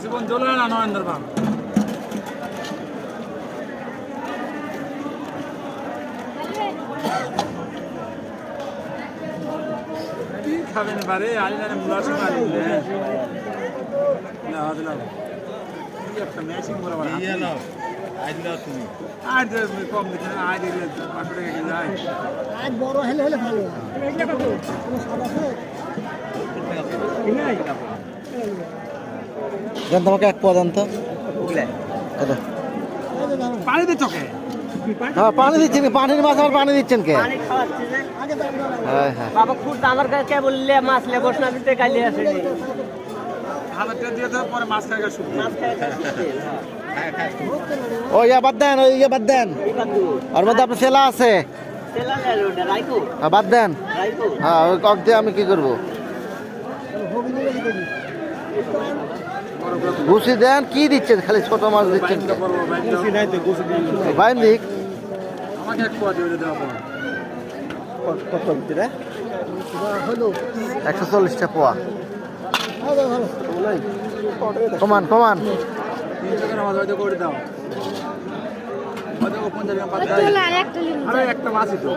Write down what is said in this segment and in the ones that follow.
জীবন জ্বলে না নরেন্দ্র বাম কি খাবেন বারে আলি না মুলা সময় আলি না দিলাম কি একটা ম্যাচিং বলা বলা ইয়া নাও আইলা তুমি আজ কম দিতে না আজ দিলে 500 টাকা কিলো আজ আজ বড় হলে হলে ভালো এইটা কত কোনো স্বাদ আছে নাই দেন তোমাকে এক পদ আনতো পানি দে চোখে হ্যাঁ পানি দিচ্ছেন পানির মাছ আর পানি দিচ্ছেন কে পানি খাওয়াচ্ছে যে আগে দাম হ্যাঁ হ্যাঁ বাবা খুদ আমার কাছে বললে মাছ লেবস না দিতে গালি আছে রে হাজার টাকা দিয়ে দাও পরে মাছ খাওয়া শুরু মাছ খায় ও ইয়া বাদ দেন ওই ইয়ে বাদ দেন ওর মধ্যে আপনার ছেলা আছে তেলা লে ওটা রাইকো হ্যাঁ, বাদ দেন রাইকো হ্যাঁ ওই কক দিয়ে আমি কি করবো ঘুষি দেন কি দিচ্ছেন খালি ছোট মাছ দিচ্ছেন কে? বাইন দিক আমাকে এক পোয়া দিয়ে দেওয়া পড়ে কত ভিতরে হলো 140টা পোয়া ভালো ভালো কমান কমান 300 টাকা মাছ হয়তো করে দাও হয়তো 50 টাকা পাতা আরে একটা মাছই তো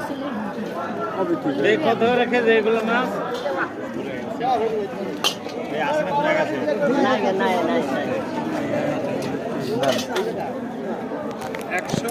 কবে তুই এই কত রেখে যে এগুলো মাছ এই আসে না পুরা গেছে না না না 100